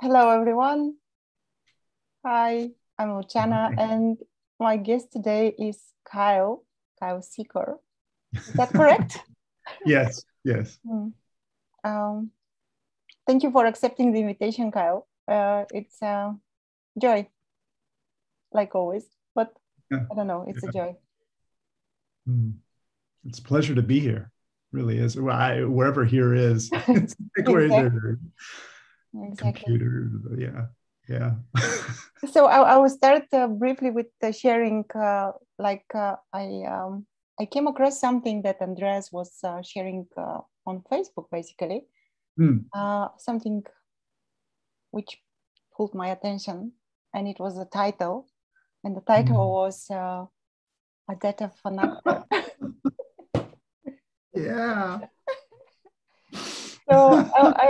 Hello, everyone. Hi, I'm Luchana, and my guest today is Kyle Secor. Is that correct? Yes, yes. Thank you for accepting the invitation, Kyle. It's a joy, like always, but Yeah. I don't know, it's a joy. It's a pleasure to be here. Really is. Wherever here is, it's like Exactly. Computer. Yeah. So I will start briefly with sharing. I came across something that Andreas was sharing on Facebook, basically. Something which pulled my attention, and it was a title, and the title was Advaita Fanata. Yeah. So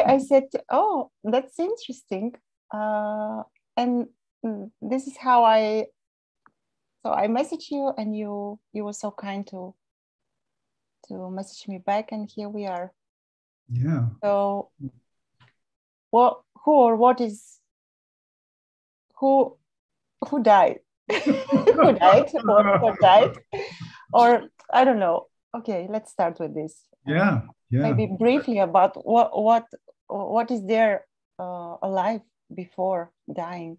I said, oh, that's interesting. And this is how I messaged you, and you were so kind to message me back, and here we are. Yeah. So who died? Who died? What died? Or I don't know. Okay, let's start with this. Yeah. Maybe briefly about what is there alive before dying?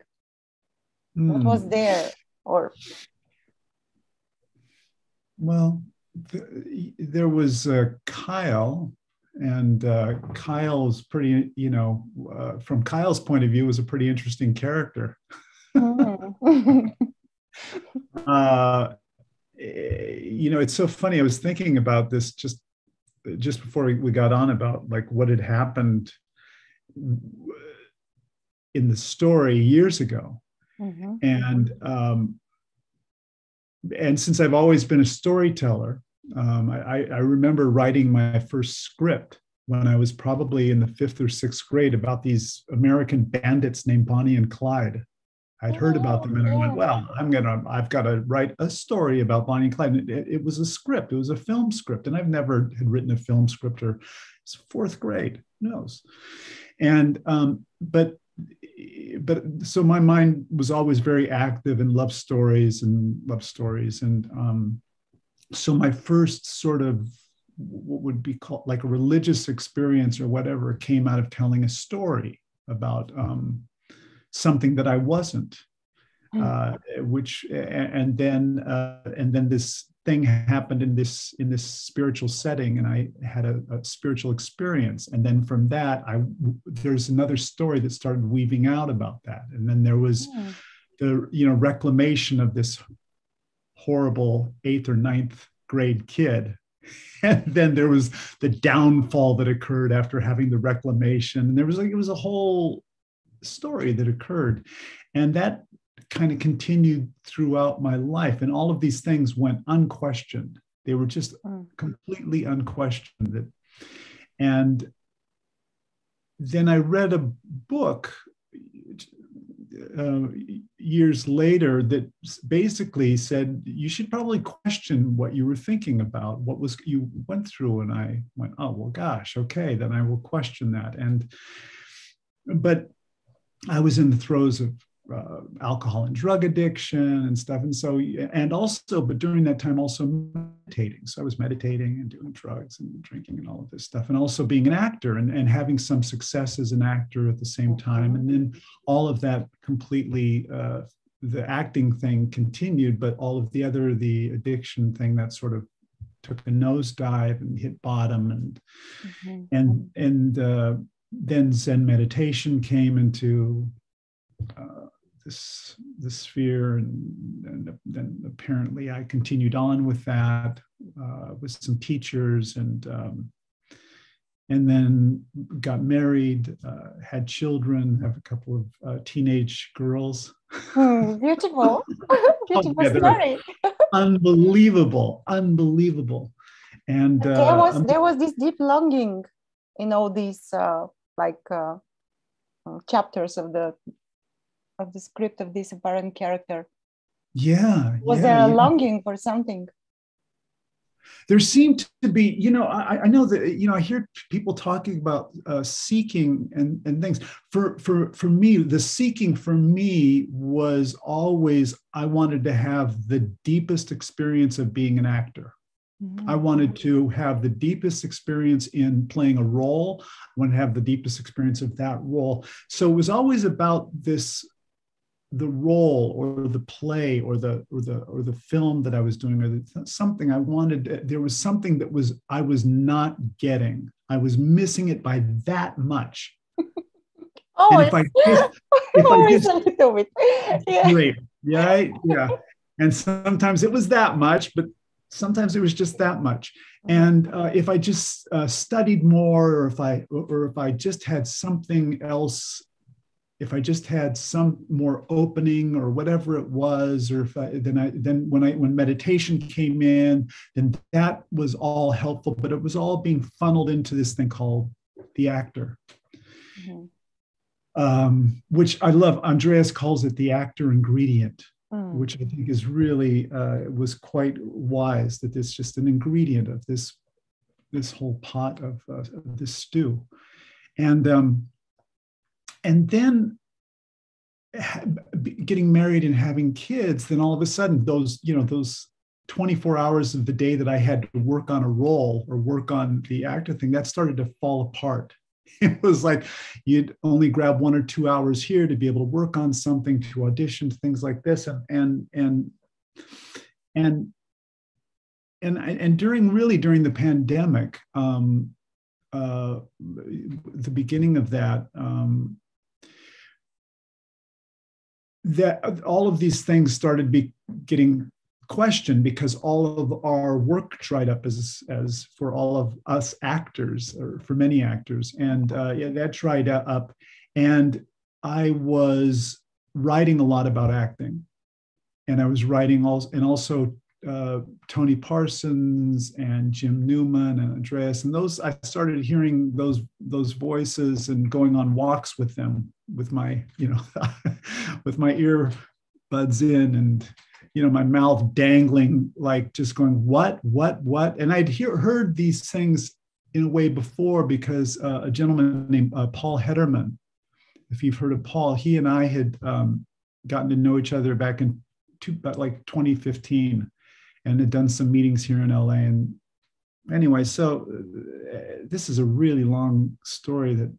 What was there? Or well, there was Kyle, and Kyle's pretty. From Kyle's point of view, was a pretty interesting character. It's so funny. I was thinking about this just before we got on, about like what had happened in the story years ago. And since I've always been a storyteller, I remember writing my first script when I was probably in the 5th or 6th grade about these American bandits named Bonnie and Clyde. I'd heard about them, and I went, well, I've got to write a story about Bonnie and Clyde. It was a script. It was a film script. And I've never had written a film script, or it's 4th grade, who knows? And, but so my mind was always very active in love stories. And so my first sort of what would be called like a religious experience or whatever came out of telling a story about, something that I wasn't, and then this thing happened in this spiritual setting, and I had a spiritual experience, and then from that there's another story that started weaving out about that, and then there was the reclamation of this horrible 8th or 9th grade kid. And then there was the downfall that occurred after having the reclamation, and it was a whole story that occurred, and that kind of continued throughout my life, and all of these things went unquestioned. They were just completely unquestioned. And then I read a book years later that basically said you should probably question what you were thinking about, what was you went through. And I went, oh well, gosh, okay, then I will question that. But I was in the throes of alcohol and drug addiction and stuff. But during that time, also meditating. So I was meditating and doing drugs and drinking and all of this stuff, and also being an actor and having some success as an actor at the same time. And then all of that completely, the acting thing continued, but all of the addiction thing, that sort of took a nosedive and hit bottom. Then Zen meditation came into this sphere, and then apparently I continued on with that with some teachers, and then got married, had children, have a couple of teenage girls. Beautiful, beautiful story. Unbelievable. And there was this deep longing in all these chapters of the script of this apparent character. Was there a longing for something? There seemed to be, I know that, I hear people talking about seeking and things. For me, the seeking for me was always, I wanted to have the deepest experience of being an actor. I wanted to have the deepest experience in playing a role. I wanted to have the deepest experience of that role. So it was always about this, the role or the play or the film that I was doing, or something I wanted. There was something that I was not getting. I was missing it by that much. Oh, and if I just a little bit. Yeah. Great, right? Yeah. And sometimes it was that much, but sometimes it was just that much. And if I just studied more, or if I just had something else, if I just had some more opening or whatever it was, or then when meditation came in, then that was all helpful, but it was all being funneled into this thing called the actor. Which I love. Andreas calls it the actor ingredient, which I think is really was quite wise, that it's just an ingredient of this whole pot of this stew. And then getting married and having kids, then all of a sudden those 24 hours of the day that I had to work on a role or work on the actor thing, that started to fall apart. It was like you'd only grab 1 or 2 hours here to be able to work on something, to audition, things like this, and during the pandemic, the beginning of that, that all of these things started getting questioned, because all of our work dried up as for all of us actors, or for many actors, and that dried up. And I was writing a lot about acting, and I was writing also Tony Parsons and Jim Newman and Andreas, and those, I started hearing those voices and going on walks with them, with my with my earbuds in, and my mouth dangling, like just going, what? And I'd heard these things in a way before, because a gentleman named Paul Hederman, if you've heard of Paul, he and I had gotten to know each other back in 2015, and had done some meetings here in LA. And anyway, so this is a really long story that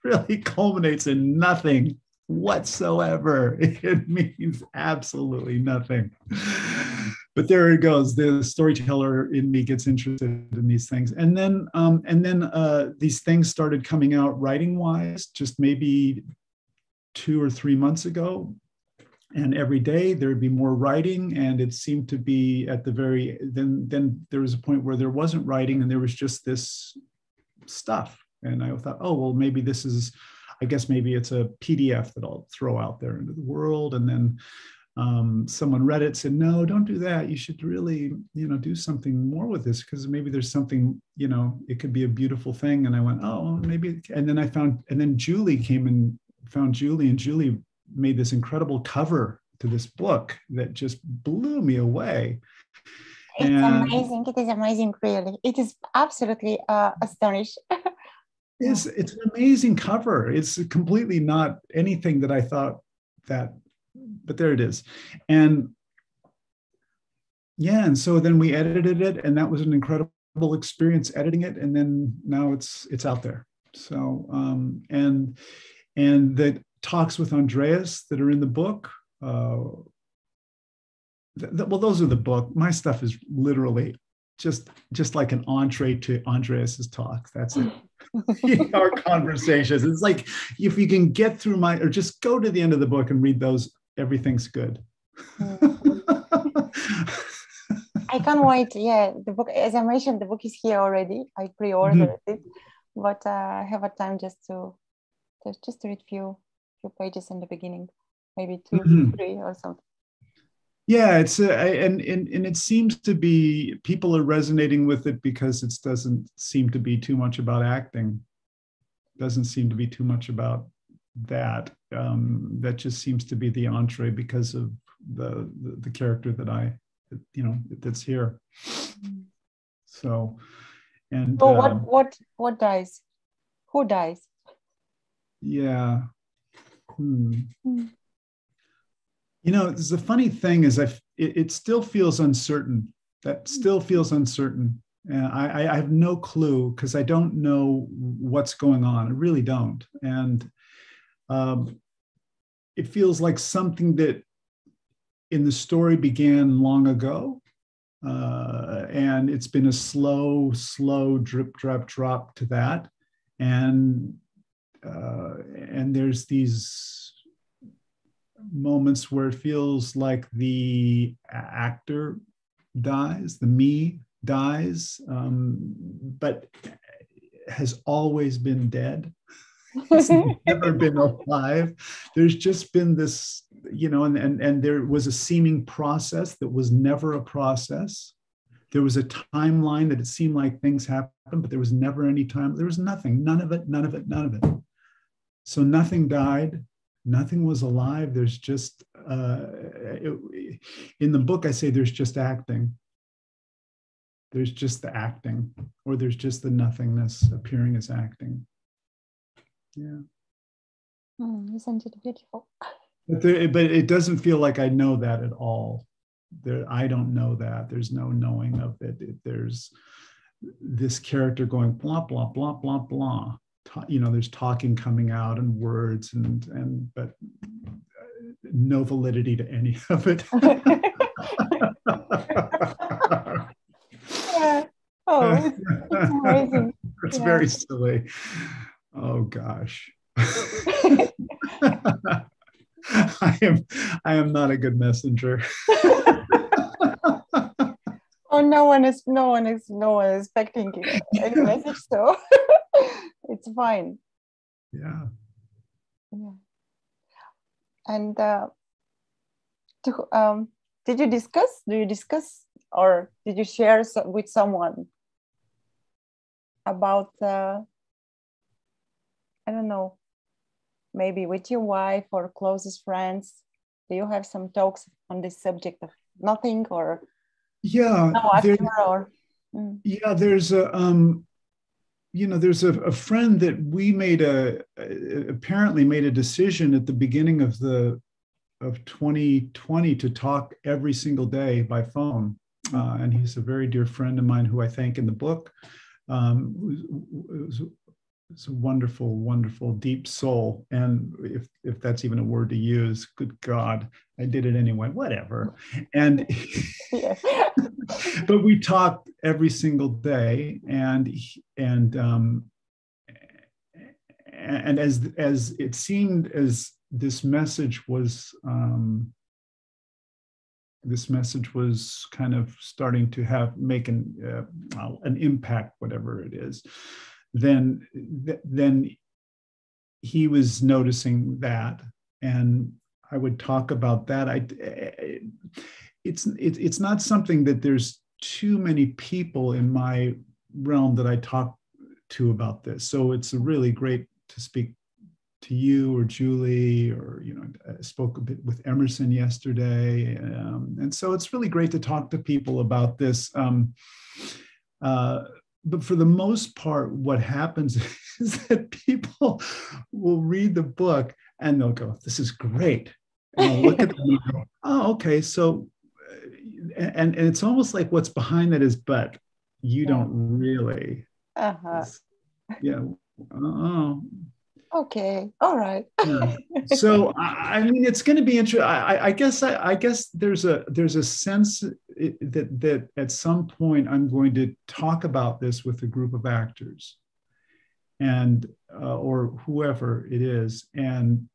really culminates in nothing whatsoever. It means absolutely nothing. But there it goes. The storyteller in me gets interested in these things. And then these things started coming out writing-wise, just maybe 2 or 3 months ago. And every day there'd be more writing, and it seemed to be at the then there was a point where there wasn't writing, and there was just this stuff. And I thought, oh, well, maybe this is, I guess maybe it's a PDF that I'll throw out there into the world. And then someone read it, said, no, don't do that. You should really, do something more with this, because maybe there's something, it could be a beautiful thing. And I went, oh, maybe. And then Julie came and found Julie, and Julie made this incredible cover to this book that just blew me away. It's amazing. It is amazing, really. It is absolutely astonishing. It's an amazing cover. It's completely not anything that I thought that, but there it is. And yeah, and so then we edited it, and that was an incredible experience editing it. And then now it's out there. So and the talks with Andreas that are in the book, well, those are the book. My stuff is literally just like an entree to Andreas's talks. That's it. Our conversations. It's like, if you can get through or just go to the end of the book and read those, everything's good. I can't wait. Yeah, the book, as I mentioned, the book is here already. I pre-ordered it, but I have a time just to read few pages in the beginning, maybe 2, 3 or something. Yeah, it's and it seems to be people are resonating with it because it doesn't seem to be too much about acting. Doesn't seem to be too much about that. That just seems to be the entree because of the character that that's here. So, and So what dies? Who dies? yeah. Mm. You know, the funny thing is, it still feels uncertain. That still feels uncertain. I have no clue because I don't know what's going on. I really don't. And it feels like something that in the story began long ago. And it's been a slow drip, drop to that. And there's these moments where it feels like the actor dies, the me dies, but has always been dead. It's never been alive. There's just been this, you know, and there was a seeming process that was never a process. There was a timeline that it seemed like things happened, but there was never any time. There was nothing, none of it. So nothing died. Nothing was alive. There's just, in the book, I say there's just acting. There's just the acting, or there's just the nothingness appearing as acting. Yeah. Isn't it beautiful? But it doesn't feel like I know that at all. I don't know that. There's no knowing of it. There's this character going blah, blah, blah, blah, blah. You know, there's talking coming out and words but no validity to any of it. Yeah. Oh, it's amazing. It's very silly. Oh gosh. I am not a good messenger. Oh, no one is expecting any message, so it's fine. Yeah. Yeah. And do you discuss or did you share with someone about I don't know, maybe with your wife or closest friends? Do you have some talks on this subject of nothing or yeah, no after or yeah, there's a you know, there's a friend that we apparently made a decision at the beginning of 2020 to talk every single day by phone. And he's a very dear friend of mine who I thank in the book. It's a wonderful, wonderful, deep soul. And if that's even a word to use, good God, I did it anyway, whatever. And but we talked every single day, and as it seemed as this message was kind of starting to make an impact, whatever it is, then he was noticing that, and I would talk about that. It's not something that there's too many people in my realm that I talk to about this. So it's really great to speak to you or Julie, or, you know, I spoke a bit with Emerson yesterday. And so it's really great to talk to people about this. But for the most part, what happens is that people will read the book and they'll go, "This is great." And I'll look at them and go, "Oh, okay." So, and it's almost like what's behind that is, but you don't really. Yeah. Oh. Okay. All right. Yeah. So I mean, it's going to be interesting. I guess there's a sense that at some point I'm going to talk about this with a group of actors, and or whoever it is, and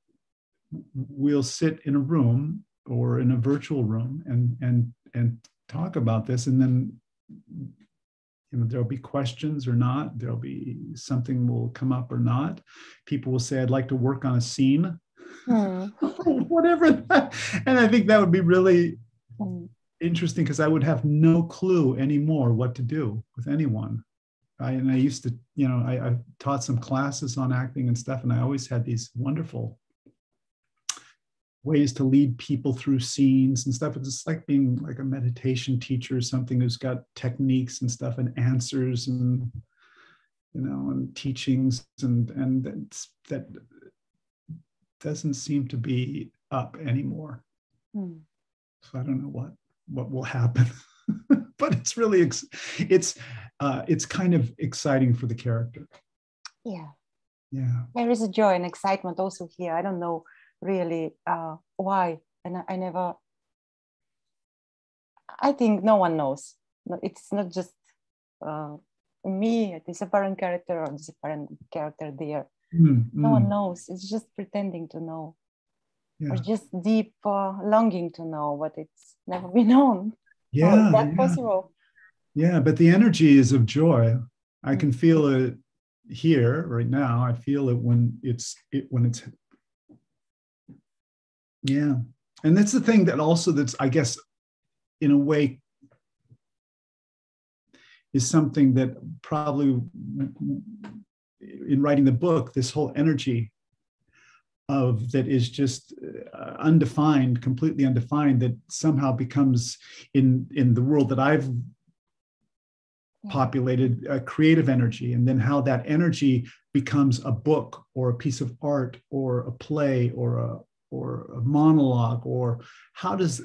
we'll sit in a room or in a virtual room and talk about this, and then, you know, there'll be questions or not. There'll be something will come up or not. People will say, "I'd like to work on a scene," whatever that. And I think that would be really interesting, because I would have no clue anymore what to do with anyone. I used to, you know, I taught some classes on acting and stuff, and I always had these wonderful ways to lead people through scenes and stuff. It's just like being like a meditation teacher or something who's got techniques and stuff and answers and, you know, and teachings, and that doesn't seem to be up anymore. So I don't know what will happen, but it's really it's kind of exciting for the character. Yeah. There is a joy and excitement also here. I don't know really why, and I think no one knows. It's not just me, a disapparent character or disapparent character there. No one knows. It's just pretending to know, or just deep longing to know what it's never been known. How is that possible? Yeah, but the energy is of joy. I can feel it here right now. I feel it when it's and that's the thing that also, that's, I guess, in a way, is something that probably in writing the book, this whole energy of that is just undefined, completely undefined, that somehow becomes in the world that I've populated a creative energy, and then how that energy becomes a book or a piece of art or a play or a monologue, or how does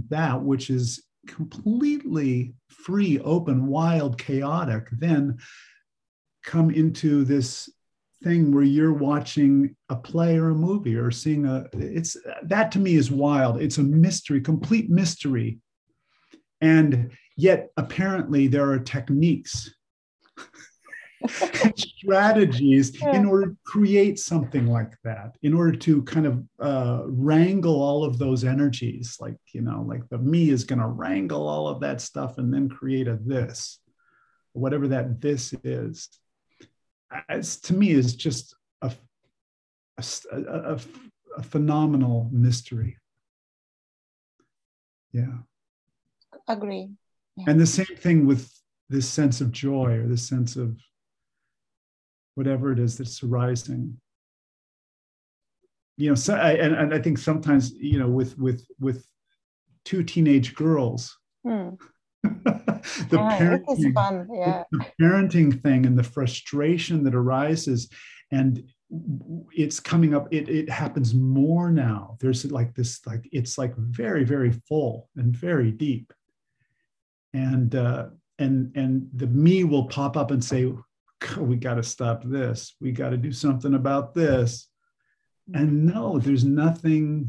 that, which is completely free, open, wild, chaotic, then come into this thing where you're watching a play or a movie or seeing it's that, to me, is wild. It's a mystery, complete mystery. And yet apparently there are techniques and strategies in order to create something like that, in order to kind of wrangle all of those energies, like, you know, like the me is going to wrangle all of that stuff and then create a this, whatever that this is. To me, is just a phenomenal mystery. Yeah. Agree. Yeah. And the same thing with this sense of joy, or this sense of whatever it is that's arising. You know, so, and I think sometimes, you know, with two teenage girls, the parenting thing and the frustration that arises, and it's coming up. It happens more now. There's like this, like it's like very, very full and very deep, and the me will pop up and say, we got to stop this. We got to do something about this. And no, there's nothing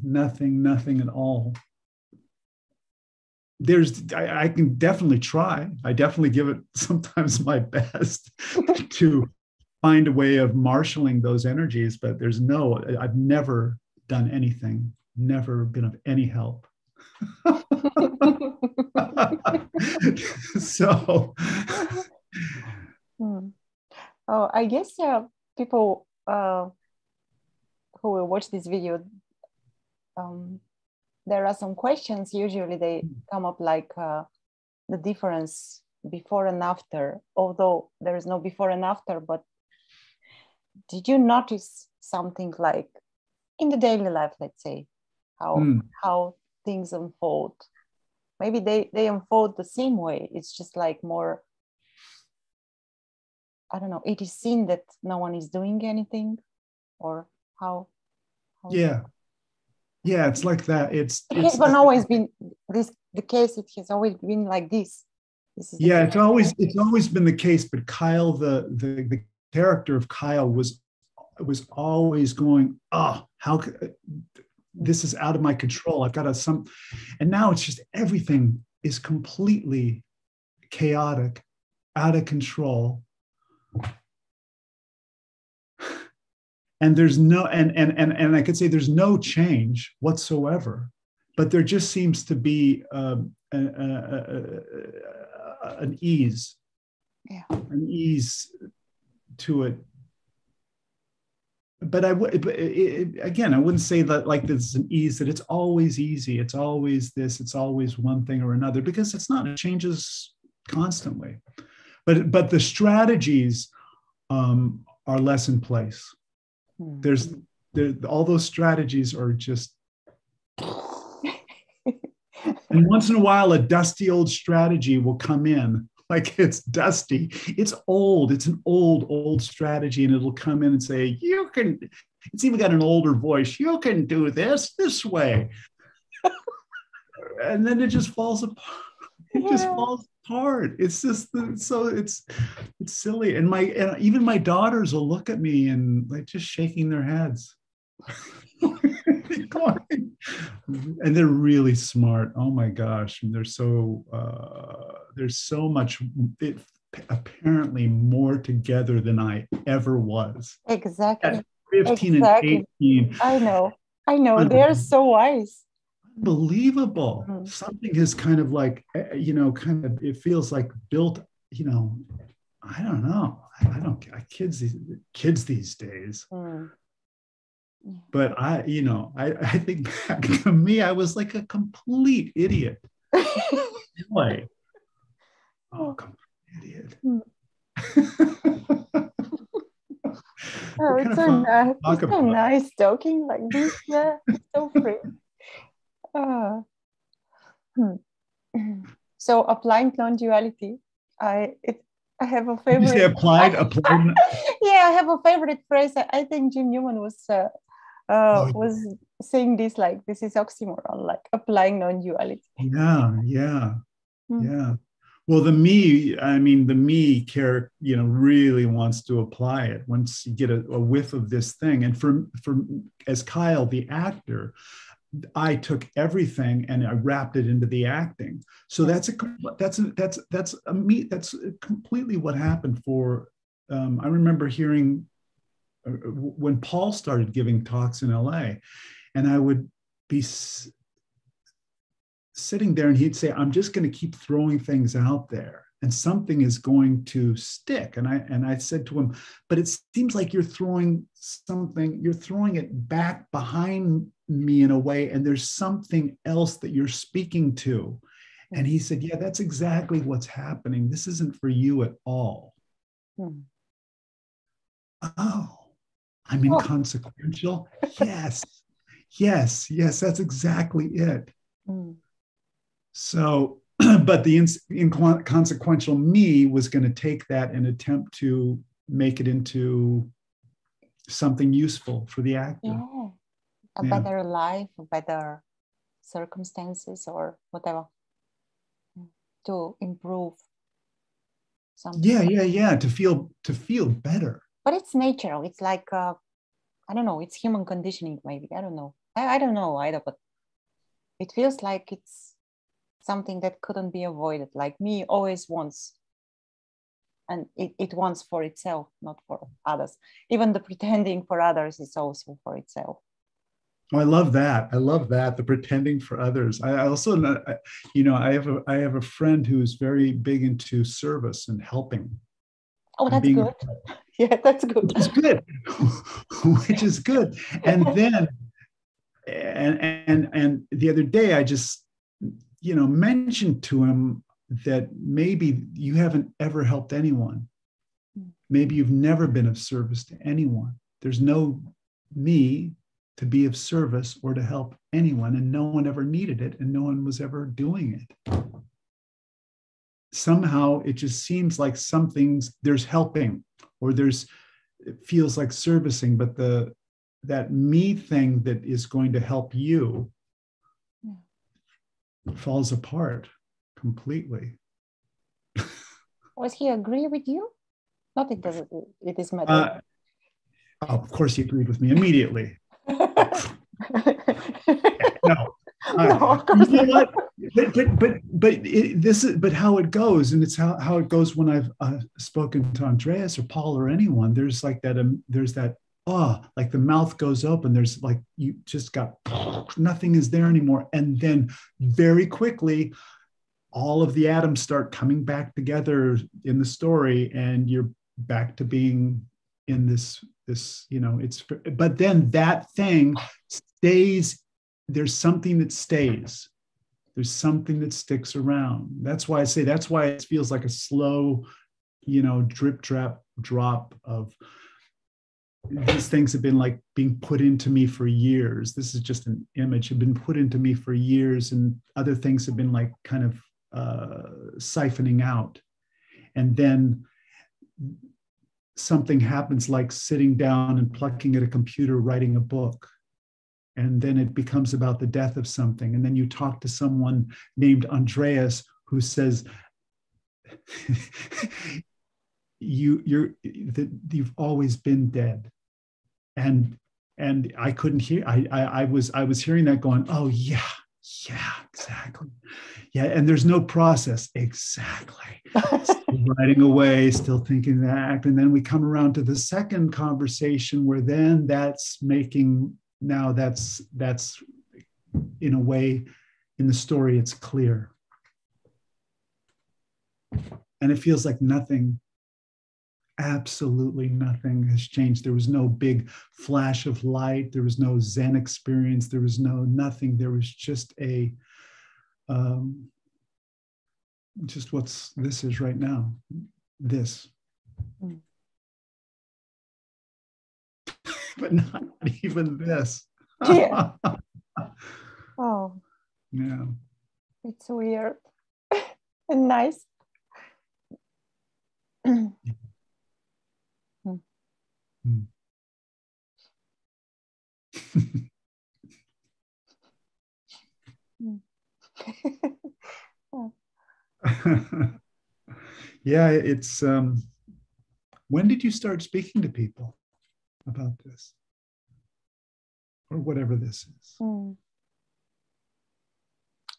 at all. I can definitely try. I definitely give it sometimes my best to find a way of marshaling those energies, but I've never done anything, never been of any help. So. Oh, I guess people who will watch this video, there are some questions. Usually they come up like the difference before and after, although there is no before and after, but did you notice something like in the daily life, let's say, how things unfold? Maybe they unfold the same way. It's just like more, I don't know, it is seen that no one is doing anything, or how yeah, it's like that. It has always been the case. It has always been like this. It's always been the case. But Kyle, the character of Kyle was always going, how this is out of my control. I've got and now it's just everything is completely chaotic, out of control. And there's no, and I could say there's no change whatsoever, but there just seems to be an ease, an ease to it. But again, I wouldn't say that like there's an ease, that it's always easy. It's always this, it's always one thing or another, because it's not, it changes constantly. But the strategies are less in place. All those strategies are just And once in a while, a dusty old strategy will come in. Like it's dusty. It's old. It's an old strategy. And it'll come in and say, you can, it's even got an older voice. You can do this way. And then it just falls apart. It just falls apart. It's just so it's silly. And even my daughters will look at me and like just shaking their heads. And they're really smart. Oh my gosh. And they're so there's so much apparently more together than I ever was. Exactly. At 15 and 18. I know. They're so wise. Unbelievable. Something is kind of like, it feels like built, I don't know. Kids these days. But I think back to me, I was like a complete idiot. Boy. Oh, complete idiot. Oh, it's so nice talking like this. Yeah, it's so free. So applying non-duality, I have a favorite. Did you say applied? Yeah, I have a favorite phrase. I think Jim Newman was saying this, like, this is oxymoron, like applying non-duality. Yeah. Well, the me character, really wants to apply it once you get a whiff of this thing. And for as Kyle, the actor, I took everything and I wrapped it into the acting. So that's completely what happened for. I remember hearing when Paul started giving talks in LA, and I would be sitting there and he'd say, I'm just going to keep throwing things out there and something is going to stick. And I said to him, but it seems like you're throwing it back behind me in a way, and there's something else that you're speaking to. And he said, yeah, that's exactly what's happening. This isn't for you at all. Oh, I'm inconsequential. Yes, that's exactly it. So, but the inconsequential me was going to take that and attempt to make it into something useful for the actor. A better life, better circumstances, or whatever, to improve something. Yeah. To feel better. But it's natural. It's like I don't know. It's human conditioning, maybe. I don't know. I don't know either. But it feels like it's something that couldn't be avoided. Like me always wants, and it wants for itself, not for others. Even the pretending for others is also for itself. Oh, I love that. The pretending for others. I also, I have a friend who's very big into service and helping. Oh, that's good. Yeah, that's good. Which is good. And then, and the other day, I just, mentioned to him that maybe you haven't ever helped anyone. Maybe you've never been of service to anyone. There's no me to be of service or to help anyone, and no one ever needed it, and no one was ever doing it. Somehow it just seems like there's helping, or it feels like servicing, but that me thing that is going to help you falls apart completely. Was he agree with you? Not it doesn't. It is matter. Of course, he agreed with me immediately. No, of course you know what? But how it goes, and it's how it goes when I've spoken to Andreas or Paul or anyone. There's like that. There's that. Like the mouth goes open. There's like you just got nothing is there anymore, and then very quickly, all of the atoms start coming back together in the story, and you're back to being in this. But then that thing stays. There's something that stays. There's something that sticks around. That's why it feels like a slow, drip drop of these things have been like being put into me for years. This is just an image, have been put into me for years, and other things have been like kind of siphoning out. And then something happens, like sitting down and plucking at a computer, writing a book. And then it becomes about the death of something. And then you talk to someone named Andreas who says, you've always been dead. And I couldn't hear, I was hearing that going, oh yeah, exactly. Yeah, and there's no process. Exactly. Still writing away, still thinking that. And then we come around to the second conversation where then that's making, now that's in a way, in the story, it's clear. And it feels like nothing, absolutely nothing has changed. There was no big flash of light. There was no Zen experience. There was no nothing. There was just a, just what's this is right now, this. Mm. But not even this. Yeah. Oh. Yeah. It's weird and nice. Mm. Yeah, it's when did you start speaking to people about this or whatever this is?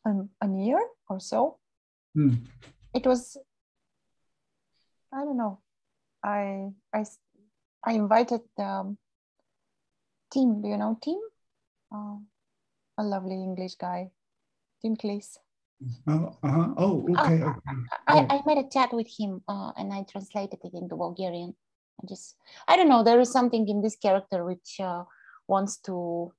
A year or so. It was, I don't know, I invited Tim. Do you know Tim? A lovely English guy, Tim Cleese. Oh, okay. I made a chat with him and I translated it into Bulgarian. I don't know, there is something in this character which wants to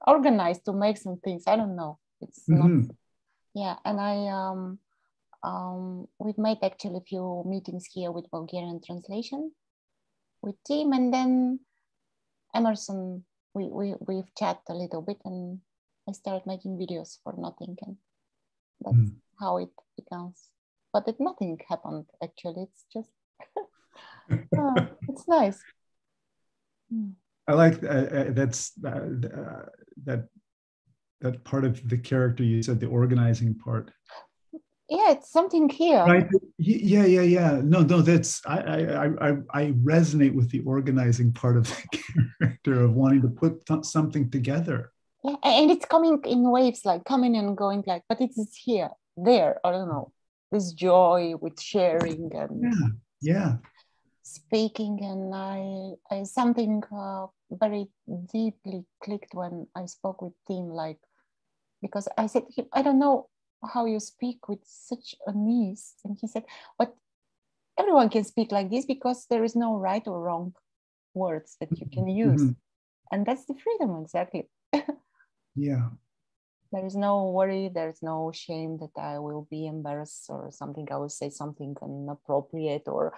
organize, to make some things. I don't know. It's not, yeah. And we've made actually a few meetings here with Bulgarian translation with Tim, and then Emerson, we've chatted a little bit, and I started making videos for nothing, and that's how it becomes. But nothing happened actually. It's just it's nice. I like that's that part of the character you said, the organizing part. Yeah, it's something here. Right. Yeah. No, that's I resonate with the organizing part of the character, of wanting to put something together. Yeah, and it's coming in waves, like coming and going, like, but it's here, there, I don't know. This joy with sharing and speaking, and I something very deeply clicked when I spoke with Tim, like, because I said to him, I don't know how you speak with such an ease, and he said, but everyone can speak like this because there is no right or wrong words that you can use, and that's the freedom, exactly. Yeah. There is no worry, there's no shame that I will be embarrassed or something, I will say something inappropriate, or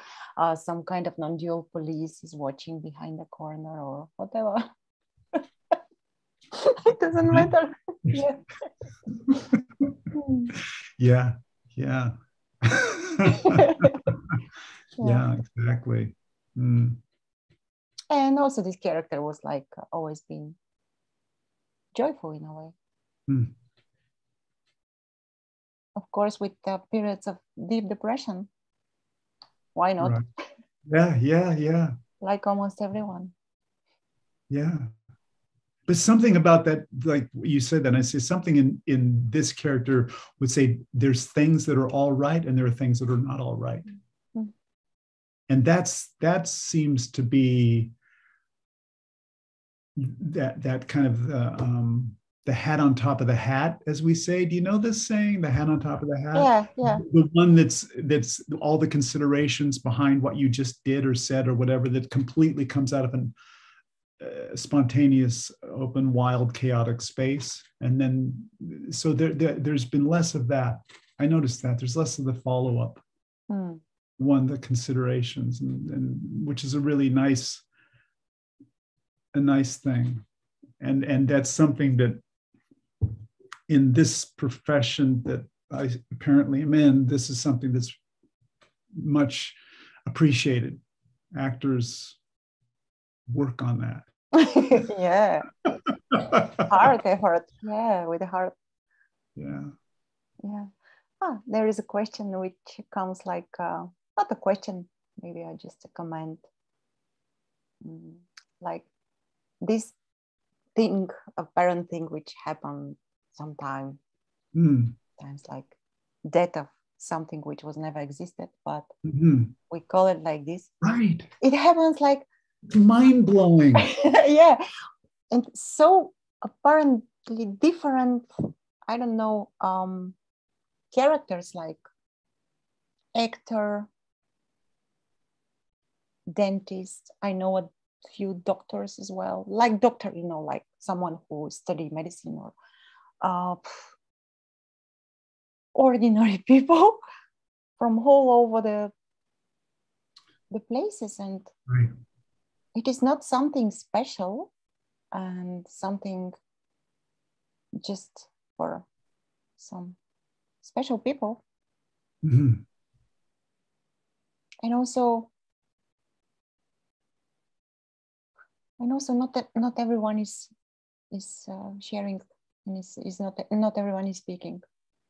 some kind of non-dual police is watching behind the corner or whatever. It doesn't matter. Yeah. Yeah. Yeah, exactly. And also this character was like always been joyful in a way. Of course, with periods of deep depression. Why not? Right. Yeah. Like almost everyone. Yeah. But something about that, like you said that, I say something in this character would say there's things that are all right and there are things that are not all right. And that seems to be that kind of the hat on top of the hat, as we say. Do you know this saying, the hat on top of the hat? Yeah. The one that's all the considerations behind what you just did or said or whatever, that completely comes out of an spontaneous, open, wild, chaotic space. And then, so there's been less of that. I noticed that there's less of the follow-up. the considerations, and which is a really nice thing. And that's something that in this profession that I apparently am in, this is something that's much appreciated. Actors work on that. Yeah. Heart effort. Yeah, with the heart. Yeah. Yeah. There is a question which comes like, not a question, maybe just a comment. Like this thing, apparent thing which happened sometime, times like death of something which was never existed, but we call it like this. Right. It happens like mind-blowing. Yeah. And so apparently different, I don't know, characters like actor, dentist. I know a few doctors as well, like doctor, like someone who studied medicine, or ordinary people from all over the places. And right. It is not something special and something just for some special people. And also not everyone is sharing, and is not everyone is speaking.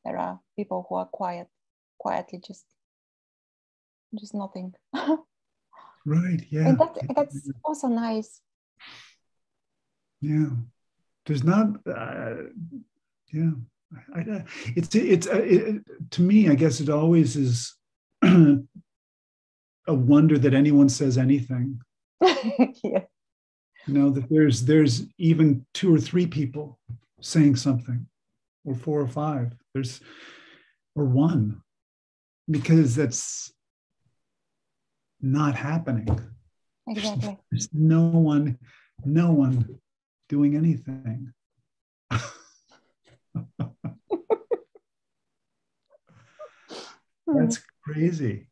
There are people who are quietly just nothing. Right. Yeah. And that's also nice. Yeah. There's not. Yeah. It's to me, I guess it always is a wonder that anyone says anything. Yeah. That there's even 2 or 3 people saying something, or 4 or 5. Or 1, because that's not happening. Exactly. There's no one doing anything. That's crazy.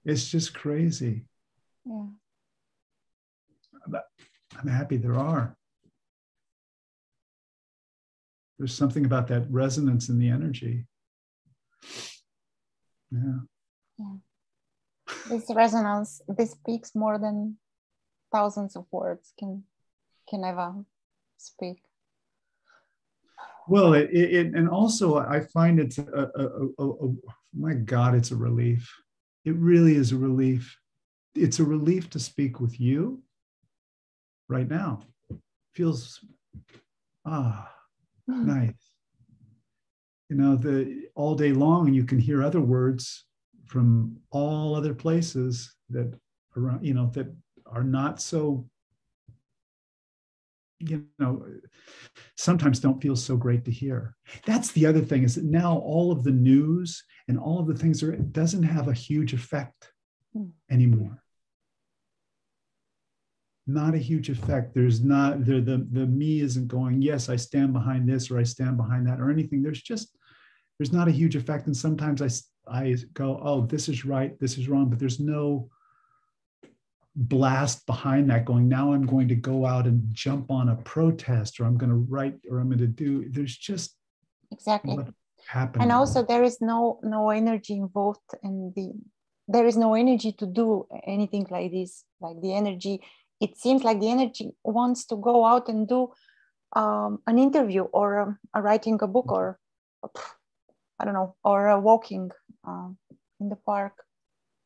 It's just crazy. Yeah. I'm happy there are. There's something about that resonance in the energy. Yeah. This resonance, this speaks more than thousands of words can ever speak. Well, and also I find it's my God, it's a relief. It really is a relief. It's a relief to speak with you right now. Feels nice. All day long you can hear other words from all other places that around, that are not so, sometimes don't feel so great to hear. That's the other thing, is that now all of the news and all of the things it doesn't have a huge effect anymore. Not a huge effect. There's not, the me isn't going, yes, I stand behind this, or I stand behind that, or anything. There's not a huge effect. And sometimes I go, oh, this is right, this is wrong, but there's no blast behind that going, now I'm going to go out and jump on a protest, or I'm going to write, or I'm going to do. There's just exactly happening. And also there is no energy involved there is no energy to do anything like this. Like the energy, it seems like the energy wants to go out and do an interview, or writing a book, or I don't know, or walking in the park,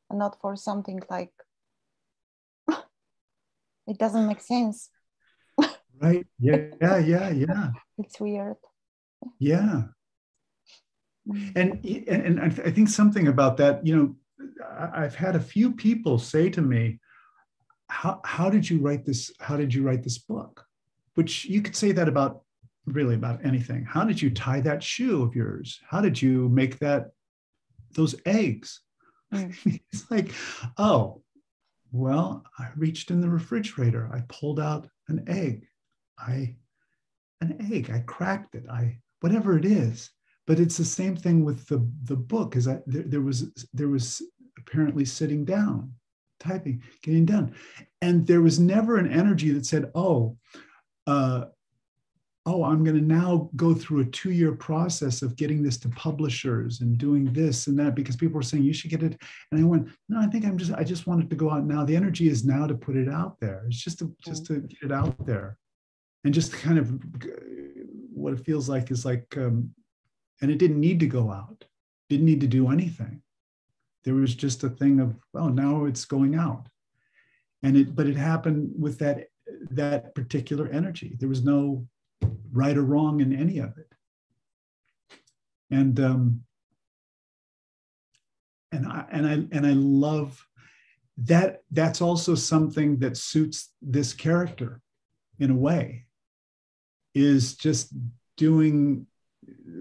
and not for something like it doesn't make sense. Right. Yeah. It's weird. Yeah. And I think something about that, I've had a few people say to me, how did you write this? How did you write this book? Which you could say that about anything. How did you tie that shoe of yours? How did you make those eggs? It's like, oh, well, I reached in the refrigerator. I pulled out an egg. I cracked it. whatever it is. But it's the same thing with the book. Is there was apparently sitting down, typing, getting done. And there was never an energy that said, I'm going to now go through a 2-year process of getting this to publishers and doing this and that, because people were saying you should get it. And I went, no, I just want it to go out now. The energy is now to put it out there. It's just to get it out there. And just kind of what it feels like is like, and it didn't need to go out, didn't need to do anything. There was just a thing of, well, now it's going out. But it happened with that particular energy. There was no right or wrong in any of it. And I love that. That's also something that suits this character in a way, is just doing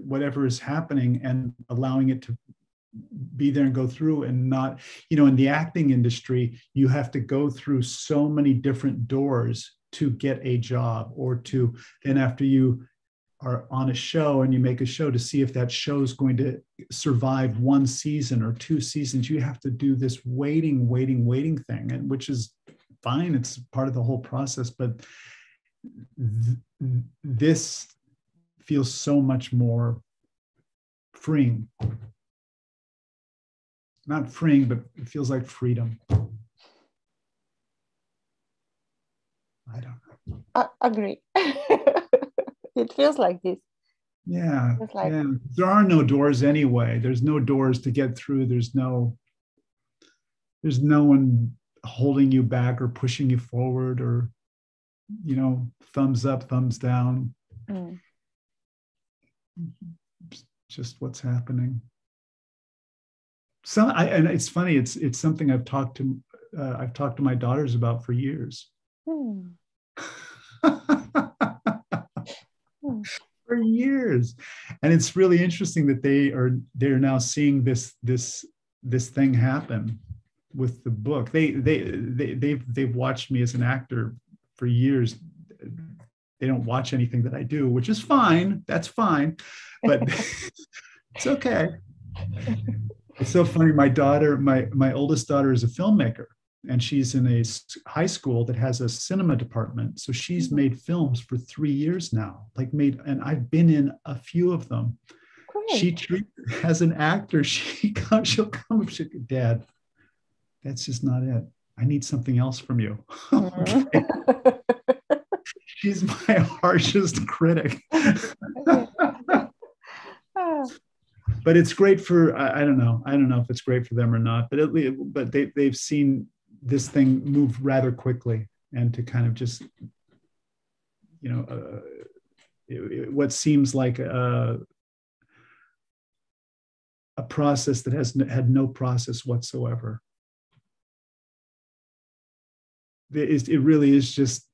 whatever is happening and allowing it to be there and go through, and not, in the acting industry, you have to go through so many different doors to get a job, or to, then after you are on a show and you make a show, to see if that show is going to survive 1 season or 2 seasons, you have to do this waiting thing, and which is fine. It's part of the whole process, but this feels so much more freeing. Not freeing, but it feels like freedom. I don't know. I agree. It feels like this. Yeah. Like, yeah. There are no doors anyway. There's no doors to get through. There's no one holding you back or pushing you forward, or, thumbs up, thumbs down. Just what's happening. And it's funny. It's something I've talked to my daughters about for years. For years. And it's really interesting that they're now seeing this thing happen with the book. They've watched me as an actor for years. They don't watch anything that I do, which is fine. That's fine, but it's okay. It's so funny. My oldest daughter is a filmmaker, and she's in a high school that has a cinema department. So she's made films for 3 years now, and I've been in a few of them. Great. She treats, as an actor, she'll come up, Dad, that's just not it. I need something else from you. Okay. She's my harshest critic. But it's great for, I don't know if it's great for them or not, but they've seen this thing move rather quickly, and to kind of just, what seems like a process that had no process whatsoever. It really is just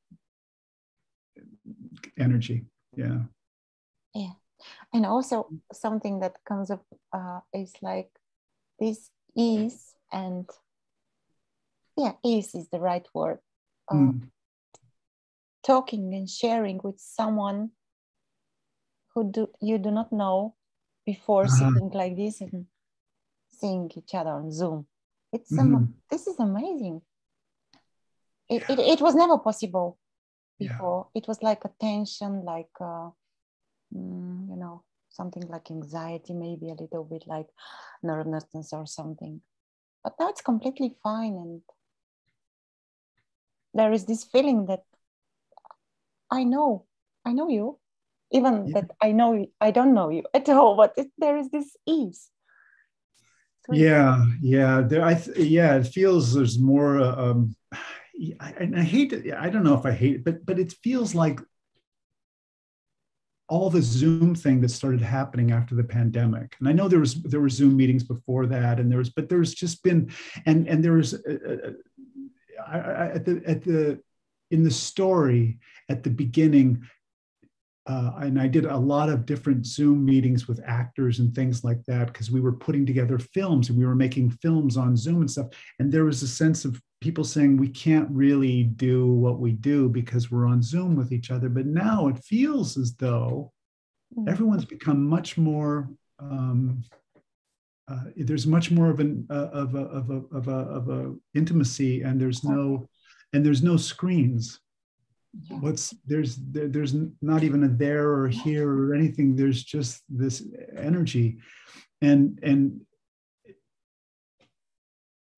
energy. Yeah. Yeah. And also something that comes up is like this ease, and ease is the right word. Talking and sharing with someone who you do not know before sitting like this and seeing each other on Zoom. This is amazing. It was never possible before. Yeah. It was like a tension, like something like anxiety, maybe a little bit like nervousness or something. But now it's completely fine, and there is this feeling that I know you, even that I don't know you at all, but there is this ease. It feels there's more. I hate it. I don't know if I hate it, but it feels like all the Zoom thing that started happening after the pandemic. And I know there were Zoom meetings before that, and there's just been, and there was in the story at the beginning, and I did a lot of different Zoom meetings with actors and things like that, because we were putting together films and we were making films on Zoom and stuff. And there was a sense of people saying we can't really do what we do because we're on Zoom with each other. But now it feels as though everyone's become much more there's much more of an of a intimacy, and there's no screens. Yeah. There's not even a there or here or anything. There's just this energy, and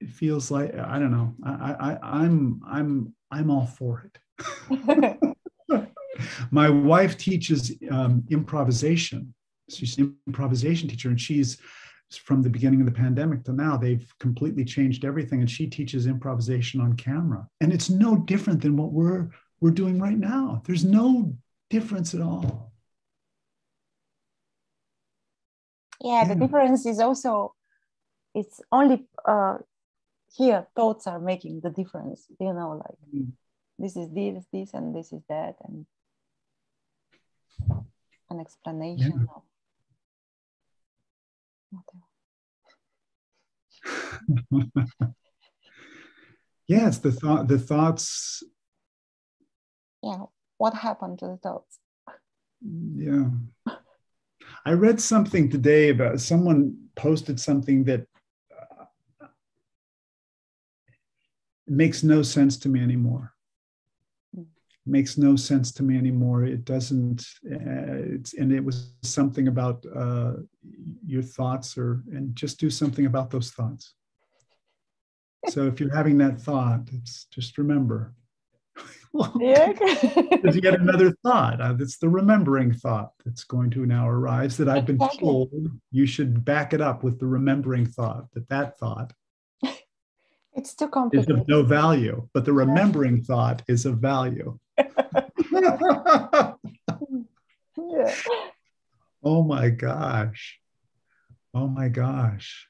it feels like, I don't know. I'm all for it. My wife teaches improvisation. She's an improvisation teacher, and she's from the beginning of the pandemic to now, they've completely changed everything. And she teaches improvisation on camera, and it's no different than what we're doing right now. There's no difference at all. Yeah, the difference is also, it's only here thoughts are making the difference, you know, like this is this, and this is that, and an explanation of whatever. Yeah, it's the thoughts. Yeah, what happened to the thoughts? Yeah. I read something today about, someone posted something that makes no sense to me anymore. Makes no sense to me anymore. It doesn't, and it was something about your thoughts, and just do something about those thoughts. So if you're having that thought, it's just remember. There's yet another thought. It's the remembering thought that's going to now arise, that I've been told you should back it up with the remembering thought, that thought it's too complicated. is of no value, but the remembering thought is of value. Yeah. Oh my gosh. Oh my gosh.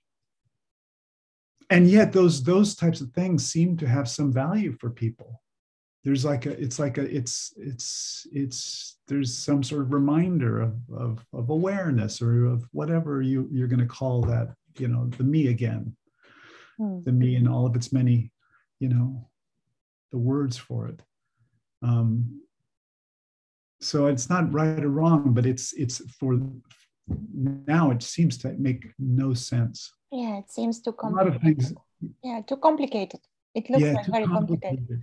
And yet those types of things seem to have some value for people. There's there's some sort of reminder of awareness, or of whatever you're going to call that, you know, the me again, the me and all of its many, you know, the words for it. So it's not right or wrong, but it's for now, it seems to make no sense. Yeah, it seems too complicated. A lot of things. Yeah, too complicated. It looks like very complicated.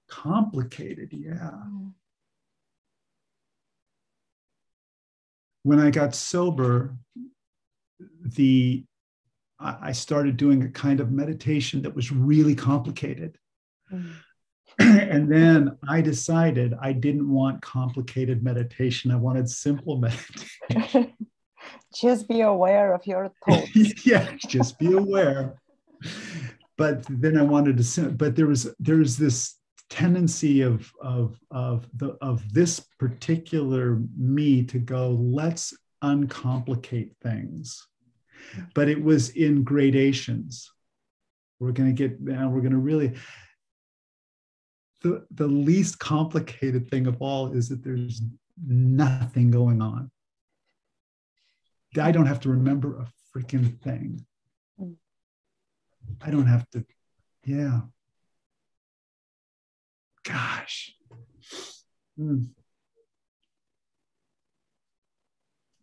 Complicated, yeah. When I got sober, I started doing a kind of meditation that was really complicated. And then I decided I didn't want complicated meditation. I wanted simple meditation. Just be aware of your thoughts. Yeah, just be aware. But then I wanted to, but there was this tendency of this particular me to go, let's uncomplicate things. But it was in gradations. We're going to really, the least complicated thing of all is that there's nothing going on. I don't have to remember a freaking thing. I don't have to, yeah. Gosh.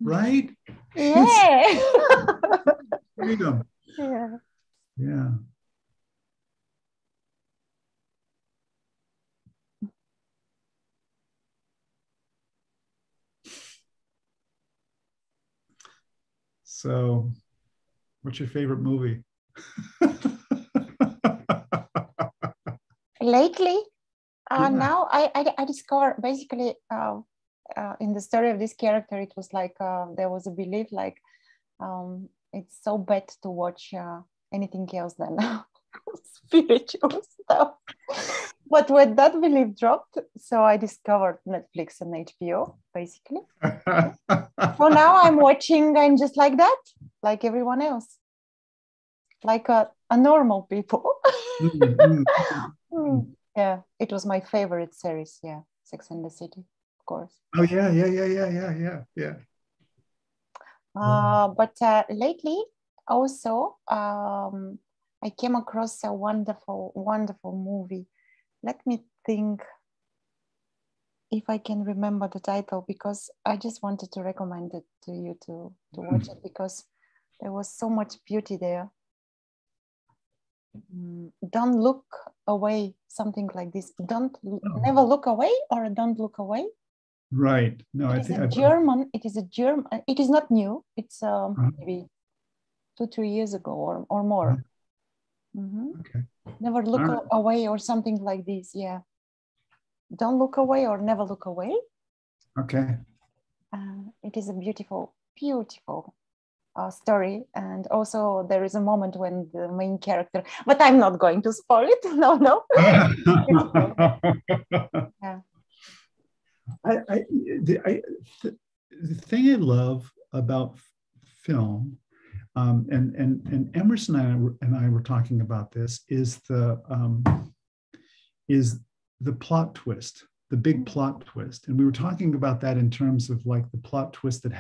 Right? Yeah. Freedom. Yeah. Yeah. So, what's your favorite movie? Lately, now I discovered basically in the story of this character, it was like there was a belief like it's so bad to watch anything else than spiritual stuff. But when that belief dropped, so I discovered Netflix and HBO, basically. So now I'm watching and just like that, like everyone else, like a normal people. Yeah, it was my favorite series. Yeah, Sex and the City, of course. Oh yeah. But lately, also, I came across a wonderful movie. Let me think if I can remember the title, because I just wanted to recommend it to you to watch it, because There was so much beauty there. Don't look away, something like this. Never look away, or don't look away. Right. No, It is a German. It is not new. It's maybe 2-3 years ago or more. Okay. Never look away, or something like this. Yeah. Don't look away, or never look away. Okay. It is a beautiful, beautiful story. And also there is a moment when the main character, but I'm not going to spoil it. No. Yeah. The thing I love about film, and Emerson and I were talking about this, is the plot twist, the big plot twist. And we were talking about that in terms of like the plot twist that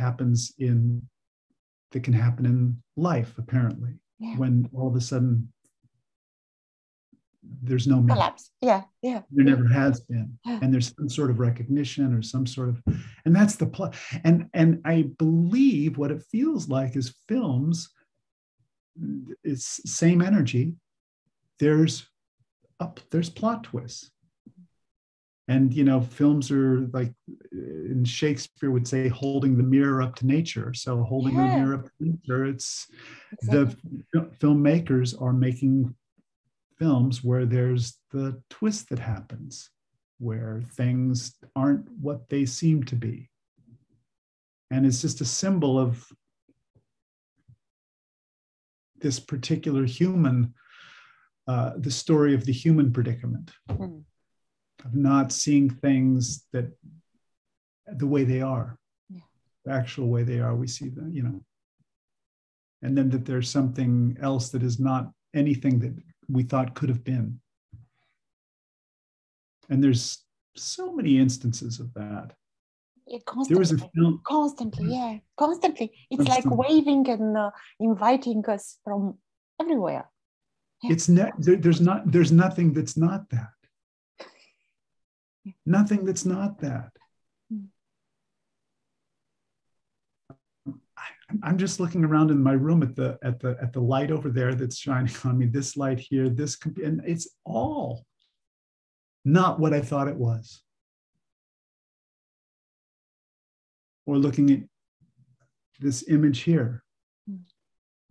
can happen in life, apparently, when all of a sudden there's no me. Collapse. Yeah. There never has been. And there's some sort of recognition or some sort of, and that's the plot. And I believe what it feels like is films, it's same energy. There's plot twists. And, films are like, in Shakespeare would say, holding the mirror up to nature. So holding the mirror up to nature, it's the filmmakers are making films where there's the twist that happens, where things aren't what they seem to be. And it's just a symbol of this particular human, the story of the human predicament. Of not seeing things that the way they are, the actual way they are, we see them, and then that there's something else that is not anything that we thought could have been. And there's so many instances of that. There was a film constantly. It's like waving and inviting us from everywhere. It's there's nothing that's not that. Nothing that's not that. I'm just looking around in my room at the light over there that's shining on me. This light here, and it's all not what I thought it was. Or looking at this image here,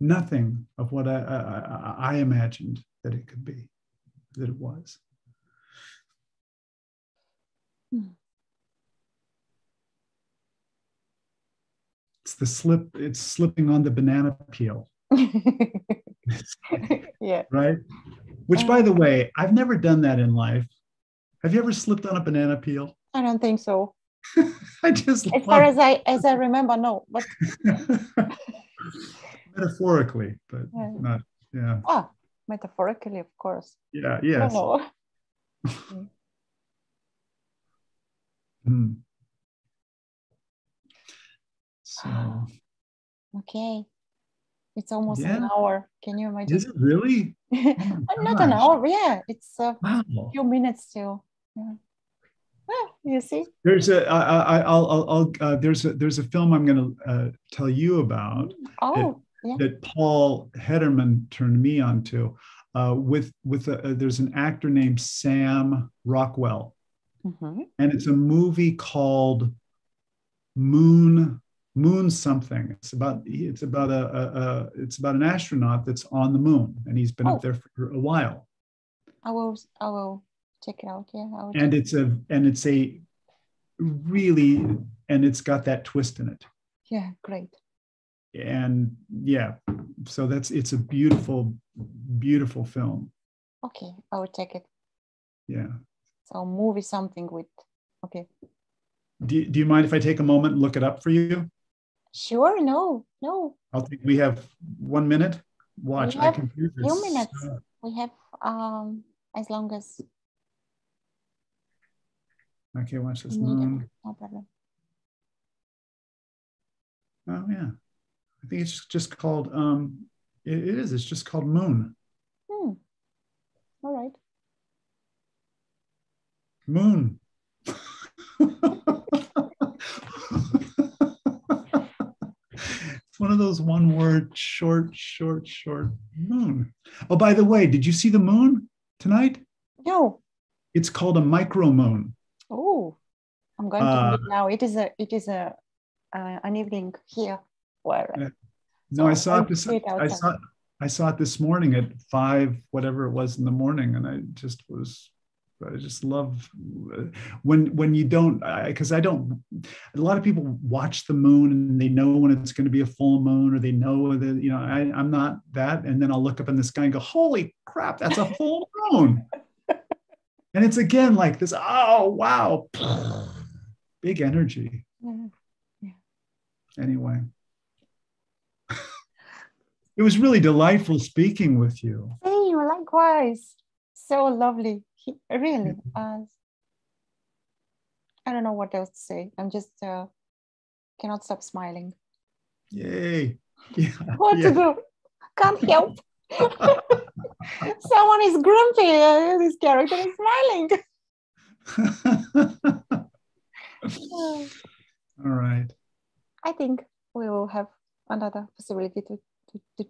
nothing of what I imagined that it could be, that it was. It's slipping on the banana peel. Yeah. Right? Which, by the way, I've never done that in life. Have you ever slipped on a banana peel? I don't think so. I just as far as I remember, no. But metaphorically, but not. Yeah. Metaphorically, of course. Yeah. Yes. No. So. Okay. It's almost an hour. Can you imagine? Is it really? Not an hour. Yeah, it's a few minutes still. Yeah. You see. There's a there's a film I'm going to tell you about. That Paul Hederman turned me onto. There's an actor named Sam Rockwell, and it's a movie called Moon something. It's about an astronaut that's on the moon, and he's been up there for a while. I will check it out. Yeah, and it's got that twist in it. Yeah, great. And so it's a beautiful, beautiful film. Okay, I will check it. Yeah. So movie something with. Okay. Do you mind if I take a moment and look it up for you? Sure. No. We have 1 minute. Watch. I can do this. Few minutes. We have as long as. Okay, watch this. Moon. No problem. Oh yeah, I think it's just called. It is. It's just called Moon. All right. Moon. one of those one word short moon. Oh, by the way, did you see the moon tonight? No. It's called a micro moon. Oh, I'm going to read now. It is an evening here where. No, I saw it this morning at 5, whatever it was in the morning, and I just love when you don't, because I don't. A lot of people watch the moon and they know when it's going to be a full moon, or they know that, you know, I'm not that. And then I'll look up in the sky and go, "Holy crap, that's a full moon!" And it's again like this. Oh wow, big energy. Yeah. Anyway, it was really delightful speaking with you. Same, likewise. So lovely. Really. I don't know what else to say. I'm just cannot stop smiling. Yay. Yeah. What to do? Can't help. Someone is grumpy. This character is smiling. All right. I think we will have another possibility to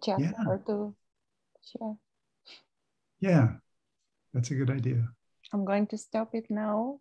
chat or to share. Yeah, that's a good idea. I'm going to stop it now.